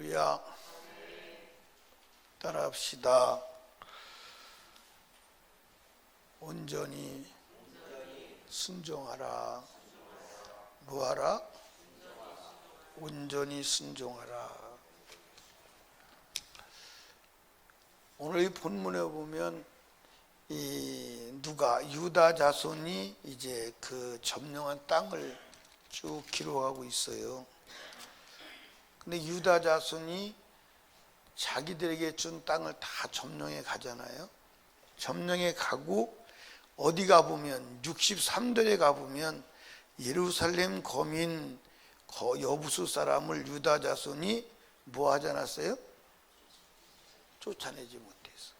할렐루야. 따라합시다. 온전히 순종하라. 뭐하라? 온전히 순종하라. 오늘 이 본문에 보면 유다 자손이 이제 그 점령한 땅을 쭉 기록하고 있어요. 근데 유다 자손이 자기들에게 준 땅을 다 점령해 가잖아요. 점령해 가고 어디 가보면 63절에 가보면 예루살렘 거민 여부수 사람을 유다 자손이 뭐 하지 않았어요? 쫓아내지 못했어.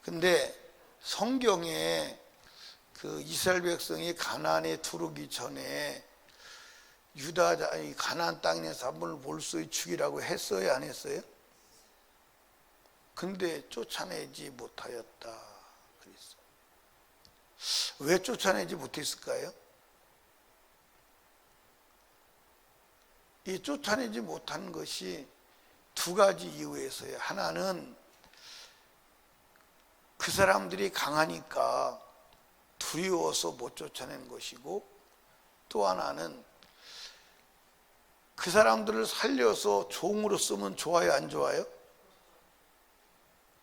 근데 성경에 그 이스라엘 백성이 가나안에 들어오기 전에 가나안 땅에서 한번 몰수의 죽이라고 했어요, 안 했어요? 근데 쫓아내지 못하였다 그랬어. 왜 쫓아내지 못했을까요? 이 쫓아내지 못한 것이 두 가지 이유에서요. 하나는 그 사람들이 강하니까 두려워서 못 쫓아낸 것이고, 또 하나는 그 사람들을 살려서 종으로 쓰면 좋아요, 안 좋아요?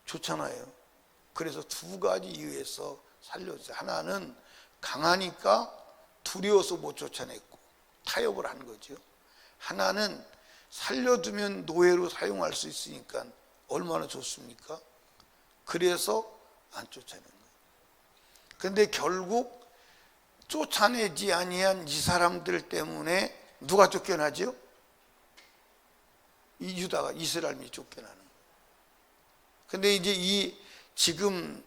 좋잖아요. 그래서 두 가지 이유에서 살려줬어요. 하나는 강하니까 두려워서 못 쫓아냈고 타협을 한 거죠. 하나는 살려두면 노예로 사용할 수 있으니까 얼마나 좋습니까? 그래서 안 쫓아낸 거예요. 그런데 결국 쫓아내지 아니한 이 사람들 때문에 누가 쫓겨나죠? 이 유다가, 이스라엘이 쫓겨나는 거예요. 근데 이제 지금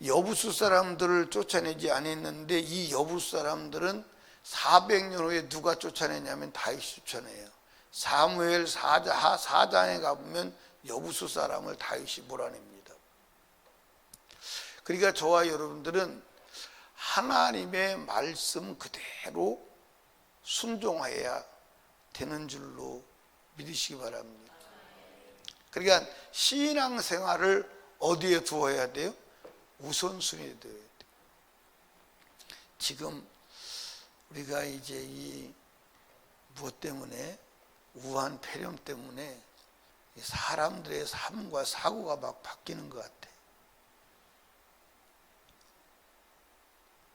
여부수 사람들을 쫓아내지 않았는데, 이 여부수 사람들은 400년 후에 누가 쫓아내냐면 다윗이 쫓아내요. 사무엘 4장에 가보면 여부수 사람을 다윗이 몰아냅니다. 그러니까 저와 여러분들은 하나님의 말씀 그대로 순종해야 되는 줄로 믿으시기 바랍니다. 그러니까 신앙생활을 어디에 두어야 돼요? 우선순위에 두어야 돼요. 지금 우리가 이제 무엇 때문에, 우한 폐렴 때문에 사람들의 삶과 사고가 막 바뀌는 것 같아.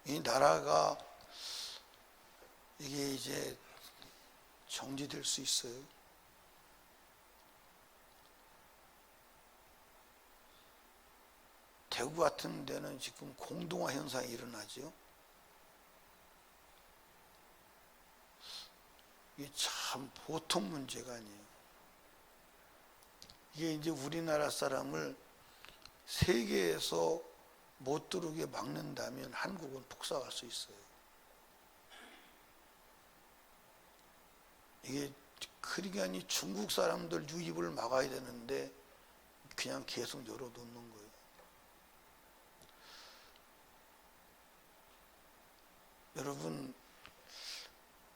이 나라가 이게 이제 정지될 수 있어요. 대구 같은 데는 지금 공동화 현상이 일어나죠. 이게 참 보통 문제가 아니에요. 이게 이제 우리나라 사람을 세계에서 못 들어오게 막는다면 한국은 폭삭할 수 있어요. 이게 그러니까 중국 사람들 유입을 막아야 되는데 그냥 계속 열어놓는 거예요. 여러분,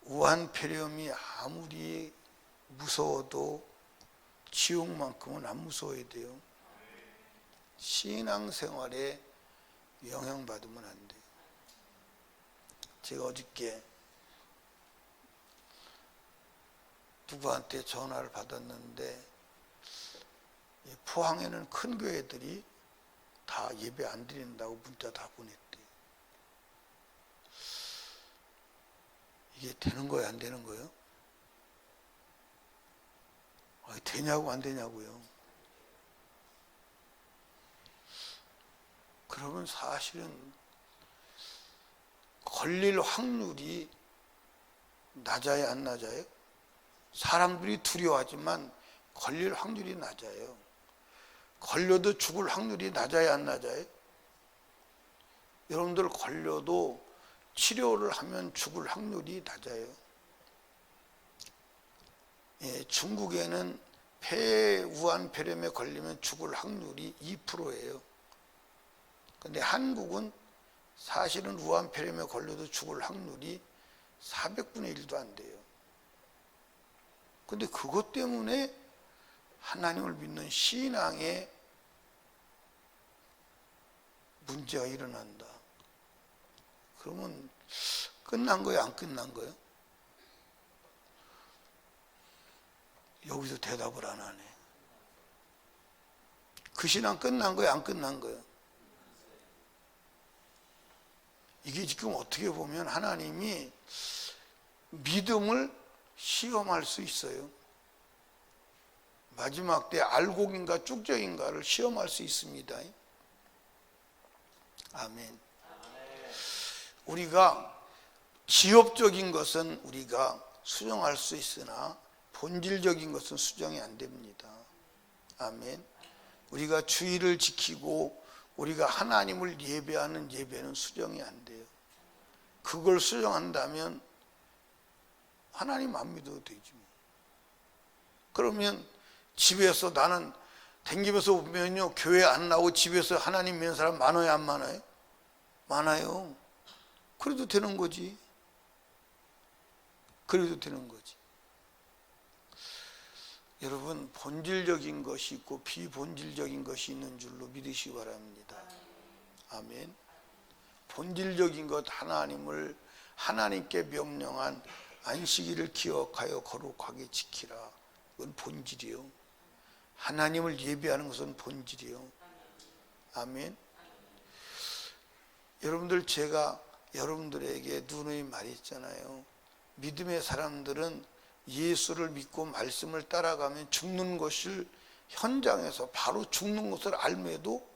우한 폐렴이 아무리 무서워도 지옥만큼은 안 무서워야 돼요. 신앙생활에 영향받으면 안 돼요. 제가 어저께 누구한테 전화를 받았는데, 포항에는 큰 교회들이 다 예배 안 드린다고 문자 다 보냈대요. 이게 되는 거예요, 안 되는 거예요? 되냐고 안 되냐고요. 그러면 사실은 걸릴 확률이 낮아요, 안 낮아요? 사람들이 두려워하지만 걸릴 확률이 낮아요. 걸려도 죽을 확률이 낮아요, 안 낮아요? 여러분들 걸려도 치료를 하면 죽을 확률이 낮아요. 중국에는 우한 폐렴에 걸리면 죽을 확률이 2%예요. 근데 한국은 사실은 우한 폐렴에 걸려도 죽을 확률이 400분의 1도 안 돼요. 근데 그것 때문에 하나님을 믿는 신앙에 문제가 일어난다. 그러면 끝난 거예요, 안 끝난 거예요? 여기서 대답을 안 하네. 그 신앙 끝난 거예요, 안 끝난 거예요? 이게 지금 어떻게 보면 하나님이 믿음을 시험할 수 있어요. 마지막 때 알곡인가 쭉적인가를 시험할 수 있습니다. 아멘. 우리가 지엽적인 것은 우리가 수정할 수 있으나 본질적인 것은 수정이 안 됩니다. 아멘. 우리가 주의를 지키고 우리가 하나님을 예배하는 예배는 수정이 안 돼요. 그걸 수정한다면 하나님 안 믿어도 되지. 그러면 집에서 나는 댕기면서 보면요, 교회 안 나오고 집에서 하나님 믿는 사람 많아요, 안 많아요? 많아요. 그래도 되는 거지. 그래도 되는 거지. 여러분, 본질적인 것이 있고 비본질적인 것이 있는 줄로 믿으시기 바랍니다. 아멘. 본질적인 것, 하나님을, 하나님께 명령한 안식일을 기억하여 거룩하게 지키라. 그건 본질이요. 하나님을 예배하는 것은 본질이요. 아멘. 여러분들, 제가 여러분들에게 누누이 말했잖아요. 믿음의 사람들은 예수를 믿고 말씀을 따라가면 죽는 것을 현장에서 바로 죽는 것을 알매도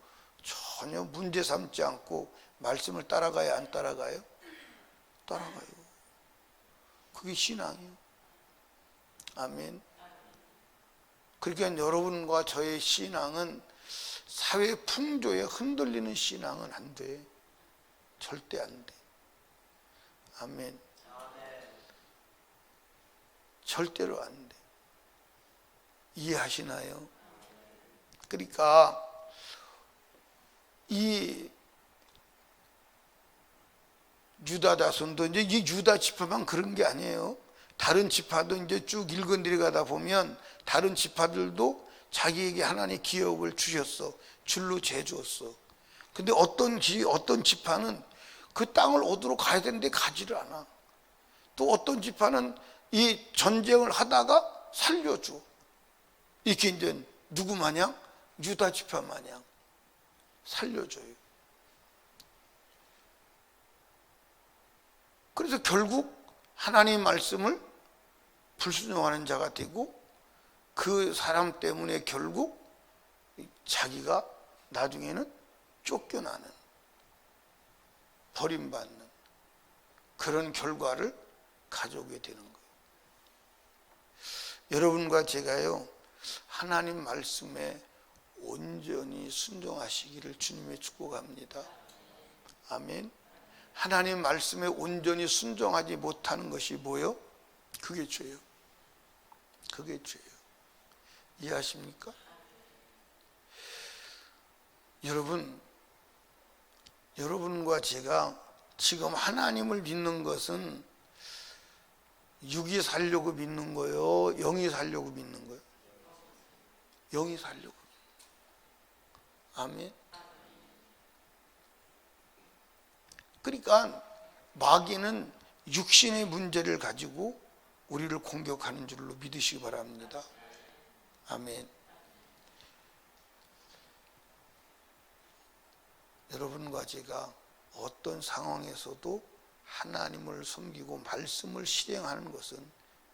전혀 문제 삼지 않고 말씀을 따라가야 안 따라가요? 따라가요. 그게 신앙이에요. 아멘. 그러니까 여러분과 저의 신앙은 사회 풍조에 흔들리는 신앙은 안 돼. 절대 안 돼. 아멘. 절대로 안 돼. 이해하시나요? 그러니까 이 유다 자손도 이제 이 유다 지파만 그런 게 아니에요. 다른 지파도 이제 쭉 읽어 내려가다 보면 다른 지파들도 자기에게 하나님의 기업을 주셨어. 줄로 재주었어. 근데 어떤 지파는 그 땅을 얻으러 가야 되는데 가지를 않아. 또 어떤 지파는 이 전쟁을 하다가 살려줘. 이렇게 이제 누구 마냥? 유다 지파 마냥 살려줘요. 그래서 결국 하나님의 말씀을 불순종하는 자가 되고 그 사람 때문에 결국 자기가 나중에는 쫓겨나는, 버림받는 그런 결과를 가져오게 되는 거예요. 여러분과 제가요, 하나님 말씀에 온전히 순종하시기를 주님의 축복합니다. 아멘. 하나님 말씀에 온전히 순종하지 못하는 것이 뭐요? 그게 죄예요. 그게 죄예요. 이해하십니까? 여러분과 제가 지금 하나님을 믿는 것은 육이 살려고 믿는 거예요? 영이 살려고 믿는 거예요? 영이 살려고. 아멘. 그러니까 마귀는 육신의 문제를 가지고 우리를 공격하는 줄로 믿으시기 바랍니다. 아멘. 여러분과 제가 어떤 상황에서도 하나님을 섬기고 말씀을 실행하는 것은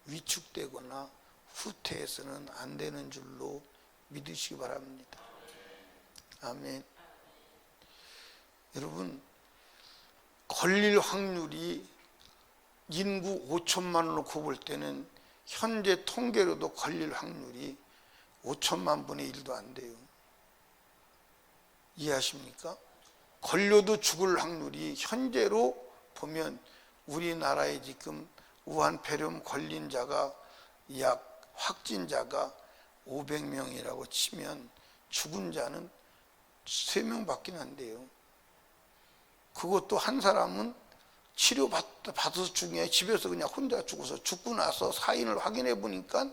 위축되거나 후퇴해서는 안 되는 줄로 믿으시기 바랍니다. 아멘. 여러분, 걸릴 확률이 인구 5천만을 놓고 볼 때는 현재 통계로도 걸릴 확률이 5천만 분의 1도 안 돼요. 이해하십니까? 걸려도 죽을 확률이 현재로 보면 우리나라에 지금 우한폐렴 걸린 자가 약 확진자가 500명이라고 치면 죽은 자는 3명밖에 안 돼요. 그것도 한 사람은 치료받아서 죽냐, 집에서 그냥 혼자 죽어서 죽고 나서 사인을 확인해 보니까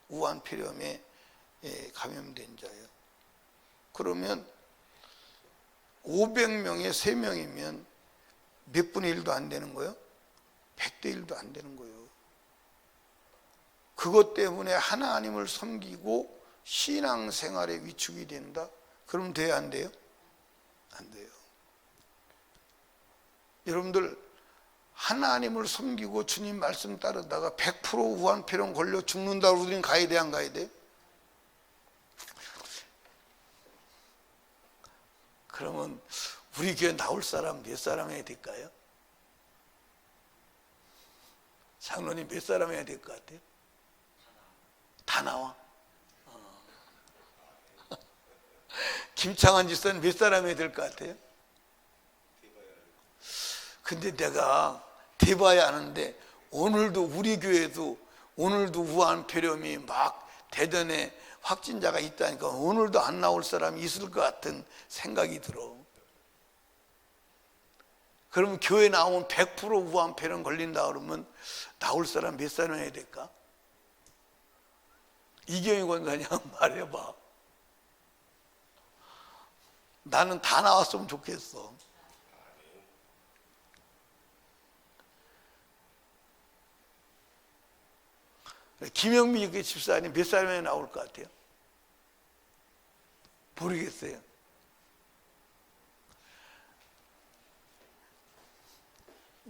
우한폐렴에 감염된 자예요. 그러면 500명에 3명이면 몇 분의 1도 안 되는 거예요? 100대 1도 안 되는 거예요. 그것 때문에 하나님을 섬기고 신앙생활에 위축이 된다? 그럼 돼야 안 돼요? 안 돼요. 여러분들 하나님을 섬기고 주님 말씀 따르다가 100% 우한폐렴 걸려 죽는다고 우리는 가야 돼, 안 가야 돼? 그러면 우리 교회 나올 사람 몇 사람 해야 될까요? 장로님 몇 사람 해야 될 것 같아요? 다 나와. 김창환 집사는 몇 사람 해야 될 것 같아요? 근데 내가 대봐야 하는데 오늘도 우리 교회도 오늘도 우한폐렴이 막 대전에 확진자가 있다니까 오늘도 안 나올 사람이 있을 것 같은 생각이 들어. 그러면 교회 나오면 100% 우한폐렴 걸린다 그러면 나올 사람 몇 사람 해야 될까? 이경희 권사님 말해봐. 나는 다 나왔으면 좋겠어. 김영미 집사님 몇 사람이 나올 것 같아요? 모르겠어요.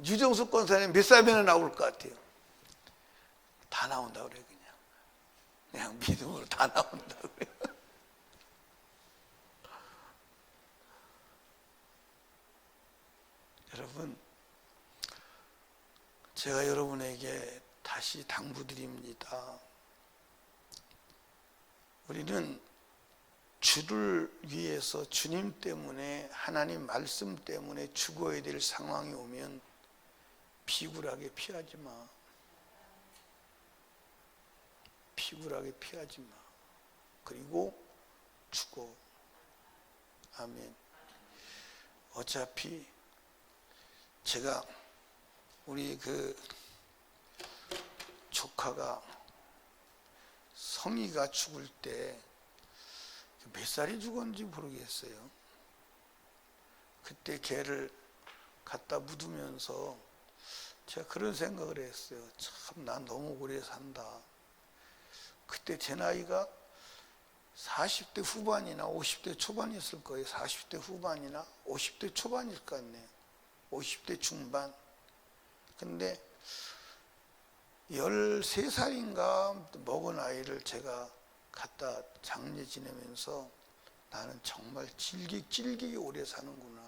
유정숙 권사님 몇 사람이나 나올 것 같아요? 다 나온다 그래. 그냥 믿음으로 다 나온다 그래. 여러분, 제가 여러분에게 다시 당부드립니다. 우리는 주를 위해서 주님 때문에 하나님 말씀 때문에 죽어야 될 상황이 오면 비굴하게 피하지 마. 비굴하게 피하지 마. 그리고 죽어. 아멘. 어차피 제가 우리 그 조카가 성희가 죽을 때 몇 살이 죽었는지 모르겠어요. 그때 걔를 갖다 묻으면서 제가 그런 생각을 했어요. 참, 난 너무 오래 산다. 그때 제 나이가 40대 후반이나 50대 초반이었을 거예요. 40대 후반이나 50대 초반일 것 같네요. 50대 중반. 근데 13살인가 먹은 아이를 제가 갖다 장례 지내면서 나는 정말 질기게 오래 사는구나.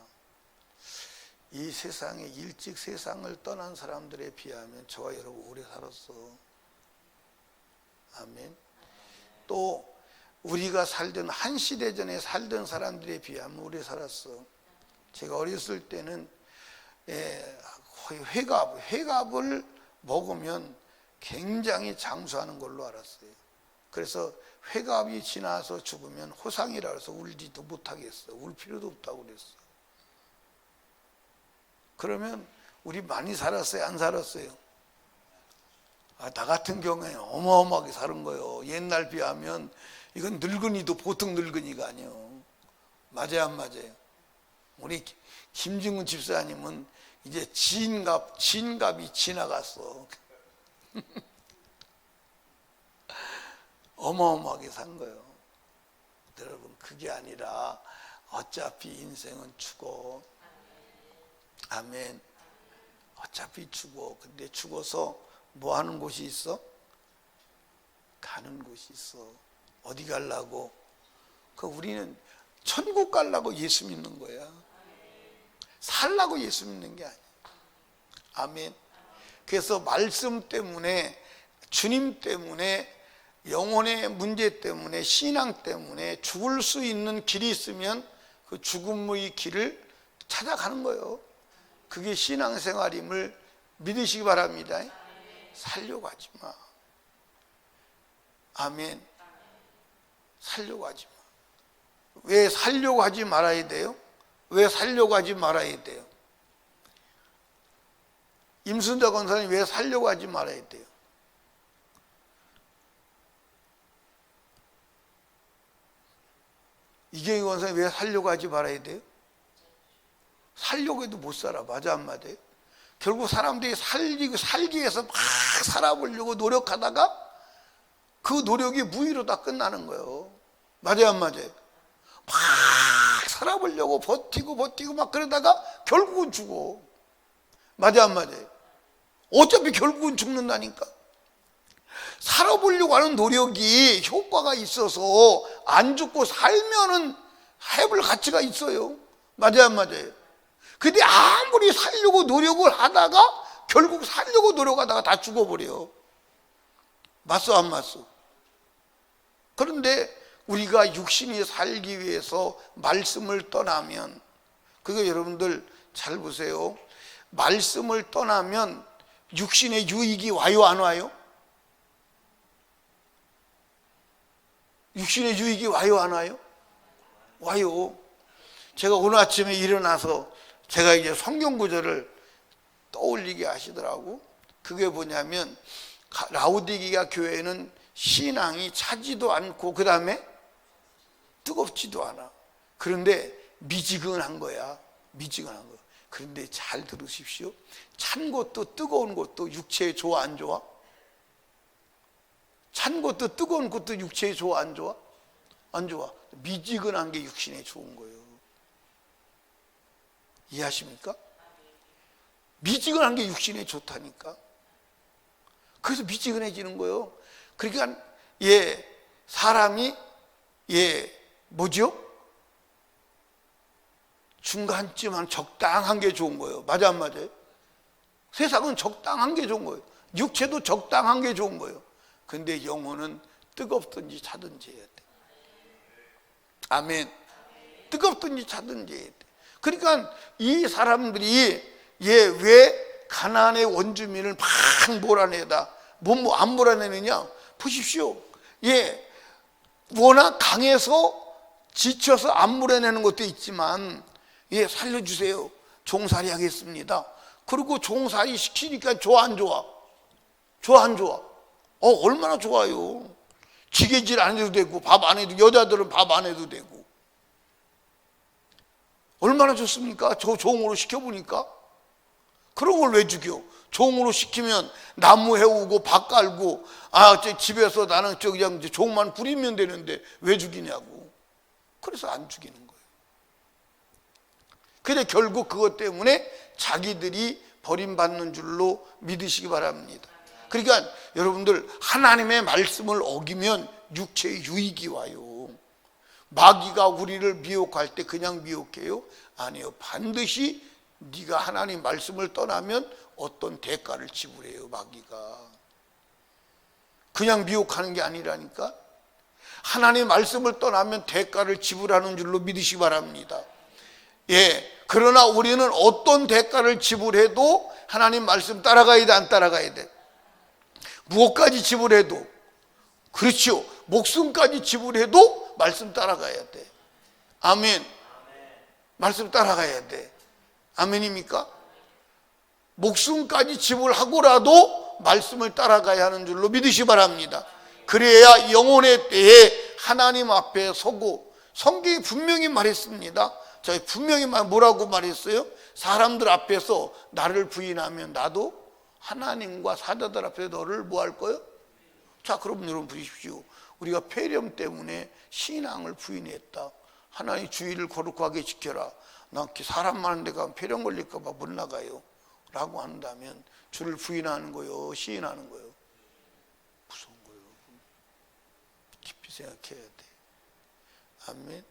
이 세상에 일찍 세상을 떠난 사람들에 비하면 저와 여러분 오래 살았어. 아멘. 또 우리가 살던 한 시대 전에 살던 사람들에 비하면 오래 살았어. 제가 어렸을 때는 회갑을 먹으면 굉장히 장수하는 걸로 알았어요. 그래서 회갑이 지나서 죽으면 호상이라 해서 울지도 못하겠어. 울 필요도 없다고 그랬어. 그러면 우리 많이 살았어요? 안 살았어요? 나 같은 경우에 어마어마하게 사는 거예요. 옛날 비하면 이건 늙은이도 보통 늙은이가 아니에요. 맞아요, 안 맞아요? 우리 김중근 집사님은 이제 진갑이 지나갔어. 어마어마하게 산 거예요. 여러분, 그게 아니라 어차피 인생은 죽어. 아멘. 어차피 죽어. 근데 죽어서 뭐 하는 곳이 있어? 가는 곳이 있어. 어디 가려고? 우리는 천국 가려고 예수 믿는 거야. 살라고 예수 믿는 게 아니야. 아멘. 그래서 말씀 때문에, 주님 때문에, 영혼의 문제 때문에, 신앙 때문에 죽을 수 있는 길이 있으면 그 죽음의 길을 찾아가는 거예요. 그게 신앙생활임을 믿으시기 바랍니다. 살려고 하지 마. 아멘. 살려고 하지 마. 왜 살려고 하지 말아야 돼요? 왜 살려고 하지 말아야 돼요? 임순자 권사님 왜 살려고 하지 말아야 돼요? 이경희 권사님 왜 살려고 하지 말아야 돼요? 살려고 해도 못 살아. 맞아 안 맞아요? 결국 사람들이 살기 위해서 막 살아보려고 노력하다가 그 노력이 무의로 다 끝나는 거예요. 맞아요 안 맞아요? 막 살아보려고 버티고 막 그러다가 결국은 죽어. 맞아요 안 맞아요? 어차피 결국은 죽는다니까. 살아보려고 하는 노력이 효과가 있어서 안 죽고 살면은 해볼 가치가 있어요. 맞아요 안 맞아요? 근데 아무리 살려고 노력을 하다가 결국 살려고 노력하다가 다 죽어버려. 맞소 안 맞소? 그런데 우리가 육신이 살기 위해서 말씀을 떠나면, 그거 여러분들 잘 보세요. 말씀을 떠나면 육신의 유익이 와요 안 와요? 육신의 유익이 와요 안 와요? 와요. 제가 오늘 아침에 일어나서 제가 이제 성경 구절을 떠올리게 하시더라고. 그게 뭐냐면 라오디게아 교회는 신앙이 차지도 않고 그 다음에 뜨겁지도 않아. 그런데 미지근한 거야. 미지근한 거야. 그런데 잘 들으십시오. 찬 것도 뜨거운 것도 육체에 좋아 안 좋아? 찬 것도 뜨거운 것도 육체에 좋아 안 좋아? 안 좋아. 미지근한 게 육신에 좋은 거예요. 이해하십니까? 미지근한 게 육신에 좋다니까. 그래서 미지근해지는 거예요. 그러니까 사람이 뭐죠? 중간쯤 적당한 게 좋은 거예요. 맞아 안 맞아요? 세상은 적당한 게 좋은 거예요. 육체도 적당한 게 좋은 거예요. 근데 영혼은 뜨겁든지 차든지 해야 돼. 아멘. 뜨겁든지 차든지 해야 돼. 그러니까 이 사람들이 왜 가나안의 원주민을 막 몰아내다 안 몰아내느냐? 보십시오. 워낙 강해서 지쳐서 안 몰아내는 것도 있지만 살려주세요. 종살이 하겠습니다. 그리고 종살이 시키니까 좋아 안 좋아? 좋아 안 좋아? 얼마나 좋아요. 지게질 안 해도 되고 밥 안 해도, 여자들은 밥 안 해도 되고 얼마나 좋습니까? 저 종으로 시켜보니까. 그런 걸 왜 죽여? 종으로 시키면 나무 해오고 밥 깔고 집에서 나는 그냥 종만 부리면 되는데 왜 죽이냐고. 그래서 안 죽이는 거예요. 근데 결국 그것 때문에 자기들이 버림받는 줄로 믿으시기 바랍니다. 그러니까 여러분들 하나님의 말씀을 어기면 육체의 유익이 와요. 마귀가 우리를 미혹할 때 그냥 미혹해요? 아니요. 반드시 네가 하나님 말씀을 떠나면 어떤 대가를 지불해요. 마귀가 그냥 미혹하는 게 아니라니까. 하나님 말씀을 떠나면 대가를 지불하는 줄로 믿으시기 바랍니다. 그러나 우리는 어떤 대가를 지불해도 하나님 말씀 따라가야 돼 안 따라가야 돼? 무엇까지 지불해도, 그렇죠, 목숨까지 지불해도 말씀 따라가야 돼. 아멘. 말씀 따라가야 돼. 아멘입니까? 목숨까지 지불하고라도 말씀을 따라가야 하는 줄로 믿으시기 바랍니다. 그래야 영혼의 때에 하나님 앞에 서고, 성경이 분명히 말했습니다. 저희 분명히 뭐라고 말했어요? 사람들 앞에서 나를 부인하면 나도 하나님과 사자들 앞에 너를 뭐 할 거예요? 자, 그럼 여러분 보십시오. 우리가 폐렴 때문에 신앙을 부인했다. 하나님 주의를 거룩하게 지켜라. 나 사람 많은 데 가면 폐렴 걸릴까 봐 못 나가요 라고 한다면 주를 부인하는 거요, 시인하는 거요? 무서운 거요. 깊이 생각해야 돼. 아멘.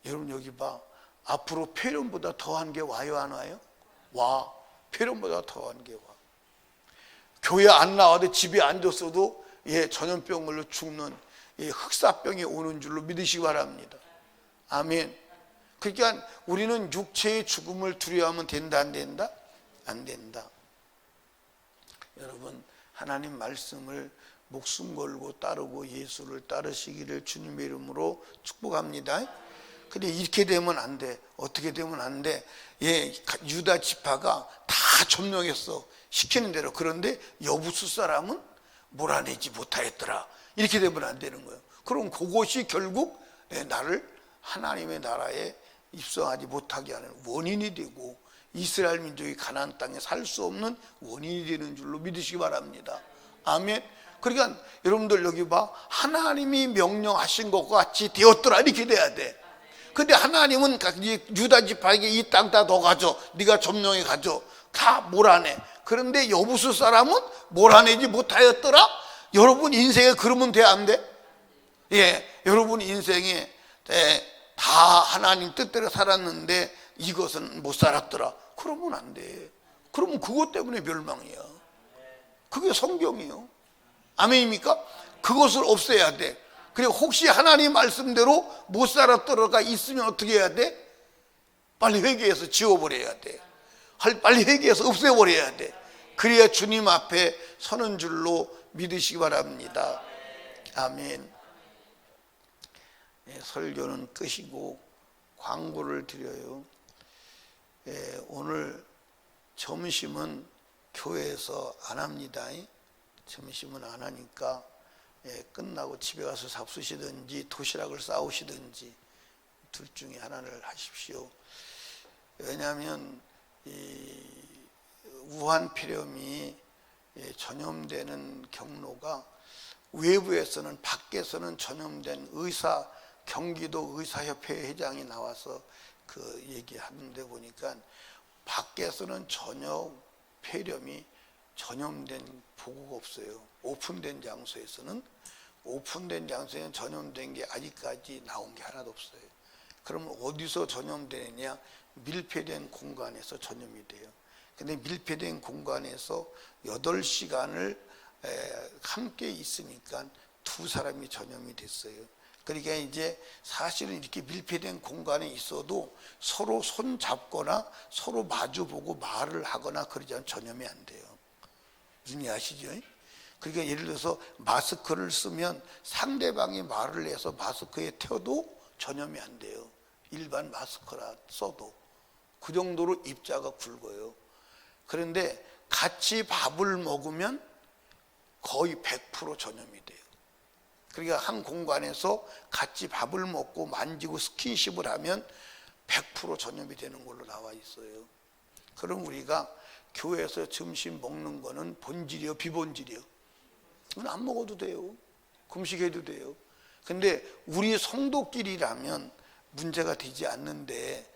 여러분 여기 봐. 앞으로 폐렴보다 더한 게 와요 안 와요? 와. 폐렴보다 더한 게 와. 교회 안 나와도 집에 앉았어도 전염병 걸려 죽는 흑사병이 오는 줄로 믿으시기 바랍니다. 아멘. 그러니까 우리는 육체의 죽음을 두려워하면 된다 안 된다? 안 된다. 여러분 하나님 말씀을 목숨 걸고 따르고 예수를 따르시기를 주님의 이름으로 축복합니다. 근데 이렇게 되면 안 돼. 어떻게 되면 안 돼? 유다 지파가 다 점령했어. 시키는 대로. 그런데 여부수 사람은 몰아내지 못하였더라. 이렇게 되면 안 되는 거예요. 그럼 그것이 결국 나를 하나님의 나라에 입성하지 못하게 하는 원인이 되고 이스라엘 민족이 가나안 땅에 살 수 없는 원인이 되는 줄로 믿으시기 바랍니다. 아멘. 그러니까 여러분들 여기 봐, 하나님이 명령하신 것과 같이 되었더라 이렇게 돼야 돼. 근데 하나님은 유다 지파에게 이 땅 다 더 가져, 네가 점령해 가져, 다 몰아내. 그런데 여부수 사람은 몰아내지 못하였더라. 여러분 인생에 그러면 돼, 안 돼? 예, 여러분 인생에 다 하나님 뜻대로 살았는데 이것은 못 살았더라. 그러면 안 돼. 그러면 그것 때문에 멸망이야. 그게 성경이요. 아멘입니까? 그것을 없애야 돼. 그리고 혹시 하나님 말씀대로 못 살았더라가 있으면 어떻게 해야 돼? 빨리 회개해서 지워버려야 돼. 빨리 회개해서 없애버려야 돼. 그래야 주님 앞에 서는 줄로 믿으시기 바랍니다. 아멘. 설교는 끝이고 광고를 드려요. 오늘 점심은 교회에서 안 합니다. 점심은 안 하니까 끝나고 집에 가서 잡수시든지 도시락을 싸우시든지 둘 중에 하나를 하십시오. 왜냐하면 이 우한 폐렴이 전염되는 경로가 외부에서는, 밖에서는 전염된 경기도 의사협회 회장이 나와서 그 얘기하는데 보니까 밖에서는 전혀 폐렴이 전염된 보고가 없어요. 오픈된 장소에서는 전염된 게 아직까지 나온 게 하나도 없어요. 그러면 어디서 전염되느냐? 밀폐된 공간에서 전염이 돼요. 근데 밀폐된 공간에서 8시간을 함께 있으니까 2사람이 전염이 됐어요. 그러니까 이제 사실은 이렇게 밀폐된 공간에 있어도 서로 손 잡거나 서로 마주보고 말을 하거나 그러지 않으면 전염이 안 돼요. 무슨 이해하시죠? 그러니까 예를 들어서 마스크를 쓰면 상대방이 말을 해서 마스크에 튀어도 전염이 안 돼요. 일반 마스크라 써도. 그 정도로 입자가 굵어요. 그런데 같이 밥을 먹으면 거의 100% 전염이 돼요. 그러니까 한 공간에서 같이 밥을 먹고 만지고 스킨십을 하면 100% 전염이 되는 걸로 나와 있어요. 그럼 우리가 교회에서 점심 먹는 거는 본질이요, 비본질이요? 그건 안 먹어도 돼요. 금식해도 돼요. 근데 우리 성도끼리라면 문제가 되지 않는데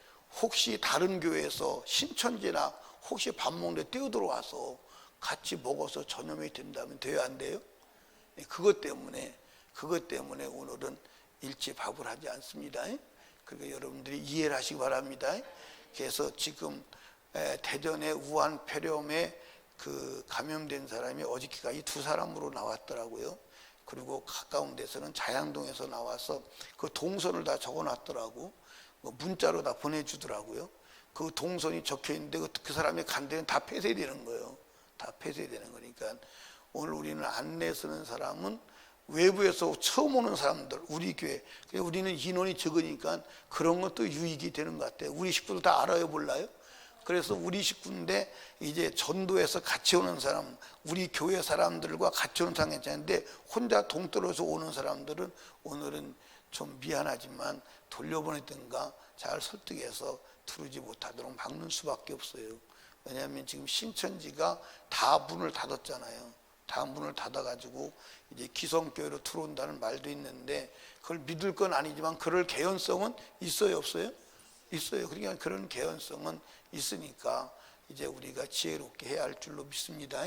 혹시 다른 교회에서 신천지나 혹시 밥 먹는데 뛰어들어와서 같이 먹어서 전염이 된다면 돼요, 안 돼요? 그것 때문에 오늘은 일찍 밥을 하지 않습니다. 그러니까 여러분들이 이해를 하시기 바랍니다. 그래서 지금 대전의 우한 폐렴에 그 감염된 사람이 어저께까지 2사람으로 나왔더라고요. 그리고 가까운 데서는 자양동에서 나와서 그 동선을 다 적어놨더라고. 문자로 다 보내주더라고요. 그 동선이 적혀 있는데 그 사람이 간 데는 다 폐쇄되는 거예요. 다 폐쇄되는 거니까 오늘 우리는 안내 쓰는 사람은 외부에서 처음 오는 사람들, 우리 교회. 우리는 인원이 적으니까 그런 것도 유익이 되는 것 같아요. 우리 식구들 다 알아요, 몰라요? 그래서 우리 식구인데 이제 전도해서 같이 오는 사람, 우리 교회 사람들과 같이 오는 사람 괜찮은데 혼자 동떨어져 오는 사람들은 오늘은 좀 미안하지만 돌려보내든가 잘 설득해서 들어오지 못하도록 막는 수밖에 없어요. 왜냐하면 지금 신천지가 다 문을 닫았잖아요. 다 문을 닫아가지고 이제 기성교회로 들어온다는 말도 있는데 그걸 믿을 건 아니지만 그럴 개연성은 있어요, 없어요? 있어요. 그러니까 그런 개연성은 있으니까 이제 우리가 지혜롭게 해야 할 줄로 믿습니다.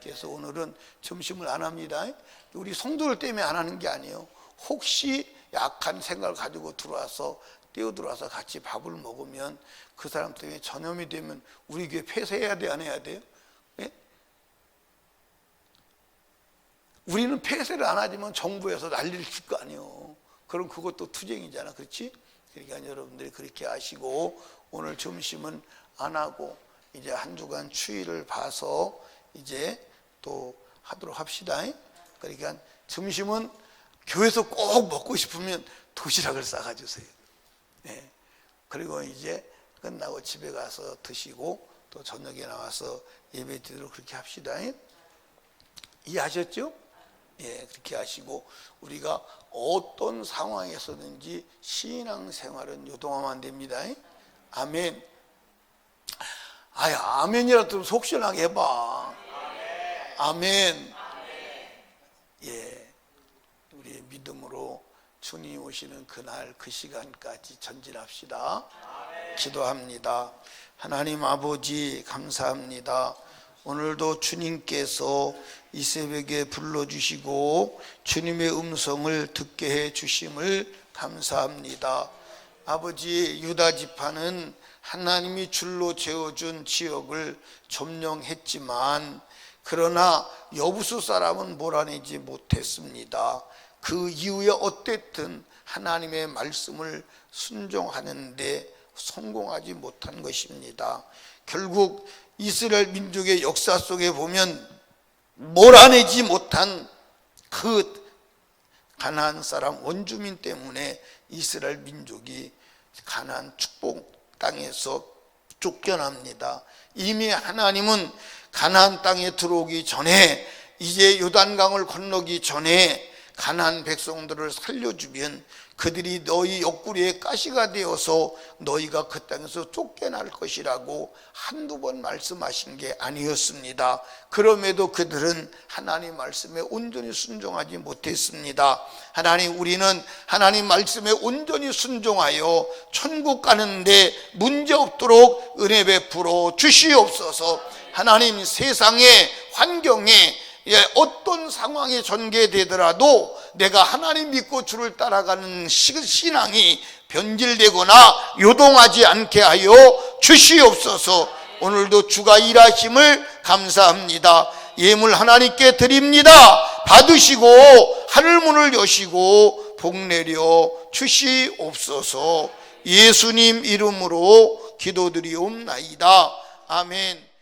그래서 오늘은 점심을 안 합니다. 우리 성도들 때문에 안 하는 게 아니에요. 혹시 약한 생각을 가지고 뛰어들어와서 같이 밥을 먹으면 그 사람 때문에 전염이 되면 우리 교회 폐쇄해야 돼, 안 해야 돼요? 예? 우리는 폐쇄를 안 하지만 정부에서 난리를 칠 거 아니에요. 그럼 그것도 투쟁이잖아, 그렇지? 그러니까 여러분들이 그렇게 아시고 오늘 점심은 안 하고 이제 한 주간 추위를 봐서 이제 또 하도록 합시다. 그러니까 점심은 교회에서 꼭 먹고 싶으면 도시락을 싸가 주세요. 네. 그리고 이제 끝나고 집에 가서 드시고 또 저녁에 나와서 예배 드리도록 그렇게 합시다. 이해하셨죠? 그렇게 하시고 우리가 어떤 상황에서든지 신앙생활은 요동하면 안 됩니다. 아멘. 아멘이라도 속 시원하게 해봐. 아멘. 우리의 믿음으로 주님 오시는 그날 그 시간까지 전진합시다. 기도합니다. 하나님 아버지 감사합니다. 오늘도 주님께서 이 새벽에 불러주시고 주님의 음성을 듣게 해 주심을 감사합니다. 아버지, 유다 지파는 하나님이 줄로 재어준 지역을 점령했지만 그러나 여부수 사람은 몰아내지 못했습니다. 그 이후에 어쨌든 하나님의 말씀을 순종하는데 성공하지 못한 것입니다. 결국 이스라엘 민족의 역사 속에 보면 몰아내지 못한 그 가나안 사람 원주민 때문에 이스라엘 민족이 가나안 축복 땅에서 쫓겨납니다. 이미 하나님은 가나안 땅에 들어오기 전에, 이제 요단강을 건너기 전에 가나안 백성들을 살려주면 그들이 너희 옆구리에 가시가 되어서 너희가 그 땅에서 쫓겨날 것이라고 한두 번 말씀하신 게 아니었습니다. 그럼에도 그들은 하나님 말씀에 온전히 순종하지 못했습니다. 하나님, 우리는 하나님 말씀에 온전히 순종하여 천국 가는데 문제없도록 은혜 베풀어 주시옵소서. 하나님, 세상의 환경에 어떤 상황이 전개되더라도 내가 하나님 믿고 주를 따라가는 신앙이 변질되거나 요동하지 않게 하여 주시옵소서. 오늘도 주가 일하심을 감사합니다. 예물 하나님께 드립니다. 받으시고 하늘문을 여시고 복 내려 주시옵소서. 예수님 이름으로 기도드리옵나이다. 아멘.